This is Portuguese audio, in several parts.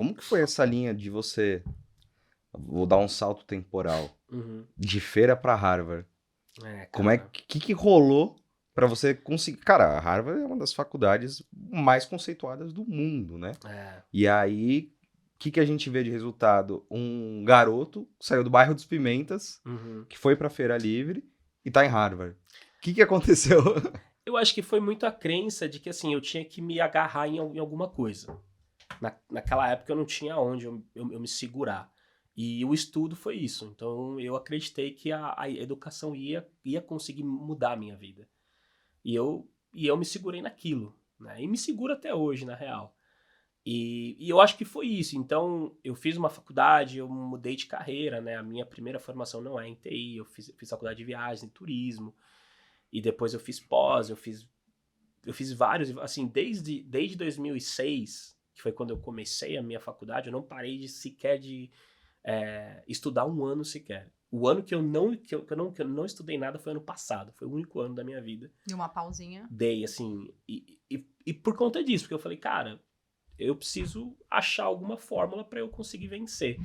como que foi essa linha de você, vou dar um salto temporal, Uhum. de feira pra Harvard? Como é Cara. que rolou pra você conseguir? Cara, a Harvard é uma das faculdades mais conceituadas do mundo, né? É. E aí, o que a gente vê de resultado? Um garoto que saiu do bairro dos Pimentas, Uhum. que foi pra Feira Livre e tá em Harvard. O que aconteceu? Eu acho que foi muito a crença de que, assim, eu tinha que me agarrar em alguma coisa. Naquela época eu não tinha onde eu me segurar. E o estudo foi isso. Então eu acreditei que a educação ia conseguir mudar a minha vida. E eu me segurei naquilo, né? E me seguro até hoje, na real. E eu acho que foi isso. Então, eu fiz uma faculdade, eu mudei de carreira, né? A minha primeira formação não é em TI, eu fiz faculdade de viagens, em turismo. E depois eu fiz pós, eu fiz vários, assim, desde 2006, que foi quando eu comecei a minha faculdade, eu não parei de estudar um ano sequer. O ano que eu não estudei nada foi ano passado, foi o único ano da minha vida. E uma pausinha. Dei, assim, e por conta disso, porque eu falei, cara, eu preciso achar alguma fórmula para eu conseguir vencer.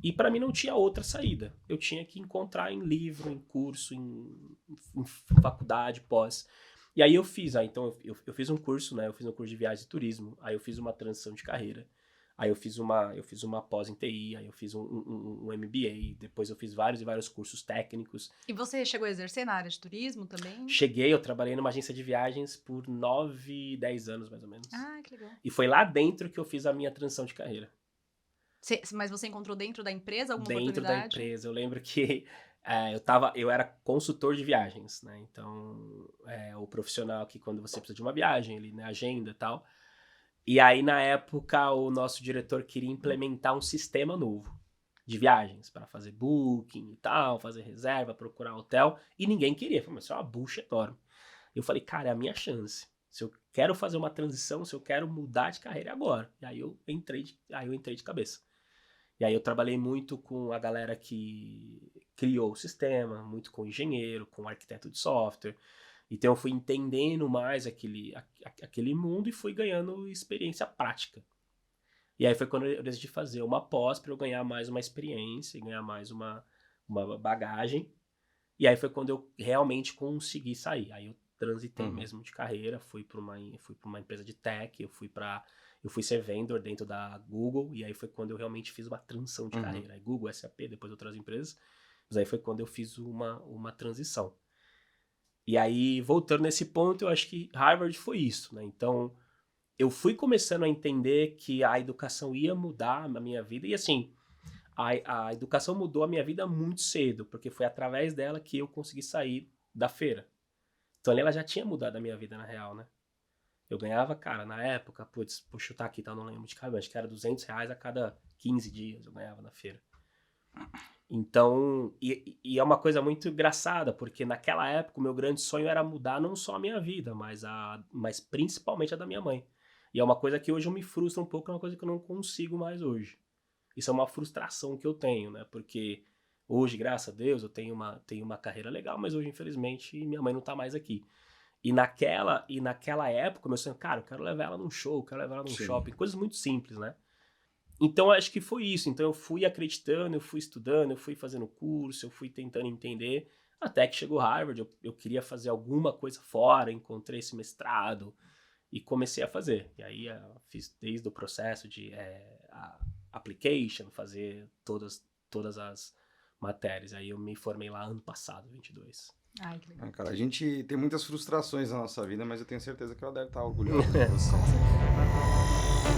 E para mim não tinha outra saída. Eu tinha que encontrar em livro, em curso, em faculdade, pós. E aí eu fiz, então eu fiz um curso, né? Eu fiz um curso de viagem e turismo, aí eu fiz uma transição de carreira. Aí eu fiz uma pós em TI, aí eu fiz um MBA, depois eu fiz vários e vários cursos técnicos. E você chegou a exercer na área de turismo também? Cheguei, eu trabalhei numa agência de viagens por 9, 10 anos, mais ou menos. Ah, que legal. E foi lá dentro que eu fiz a minha transição de carreira. Mas você encontrou dentro da empresa alguma Dentro da oportunidade? empresa. Eu lembro que eu era consultor de viagens, né? Então, o profissional que quando você precisa de uma viagem, ele, né, agenda e tal. E aí, na época, o nosso diretor queria implementar um sistema novo de viagens para fazer booking e tal, fazer reserva, procurar hotel, e ninguém queria. Falei, mas isso é uma bucha enorme. Eu falei, cara, é a minha chance. Se eu quero fazer uma transição, se eu quero mudar de carreira, é agora. E aí eu entrei de cabeça. E aí eu trabalhei muito com a galera que criou o sistema, muito com engenheiro, com arquiteto de software. Então eu fui entendendo mais aquele mundo e fui ganhando experiência prática. E aí foi quando eu decidi fazer uma pós para eu ganhar mais uma experiência e ganhar mais uma bagagem. E aí foi quando eu realmente consegui sair. Aí eu transitei mesmo de carreira, fui para uma empresa de tech, eu fui ser vendor dentro da Google, e aí foi quando eu realmente fiz uma transição de carreira. Aí Google, SAP, depois outras empresas. Mas aí foi quando eu fiz uma transição. E aí, voltando nesse ponto, eu acho que Harvard foi isso, né? Então, eu fui começando a entender que a educação ia mudar a minha vida. E assim, a educação mudou a minha vida muito cedo, porque foi através dela que eu consegui sair da feira. Então, ali ela já tinha mudado a minha vida, na real, né? Eu ganhava, cara, na época, putz, vou chutar aqui, tá? Eu não lembro de cabeça, acho que era R$200 a cada 15 dias eu ganhava na feira. Então, e é uma coisa muito engraçada, porque naquela época o meu grande sonho era mudar não só a minha vida, mas principalmente a da minha mãe. E é uma coisa que hoje eu me frustro um pouco, é uma coisa que eu não consigo mais hoje. Isso é uma frustração que eu tenho, né? Porque hoje, graças a Deus, eu tenho uma carreira legal, mas hoje, infelizmente, minha mãe não tá mais aqui. E naquela época, meu sonho, cara, eu quero levar ela num show, eu quero levar ela num shopping, coisas muito simples, né? Então, acho que foi isso. Então, eu fui acreditando, eu fui estudando, eu fui fazendo curso, eu fui tentando entender, até que chegou Harvard, eu queria fazer alguma coisa fora, encontrei esse mestrado e comecei a fazer. E aí, fiz desde o processo de application, fazer todas as matérias. Aí, eu me formei lá ano passado, 22. Ai, que legal. Cara, a gente tem muitas frustrações na nossa vida, mas eu tenho certeza que ela deve estar orgulhosa de você. Com certeza.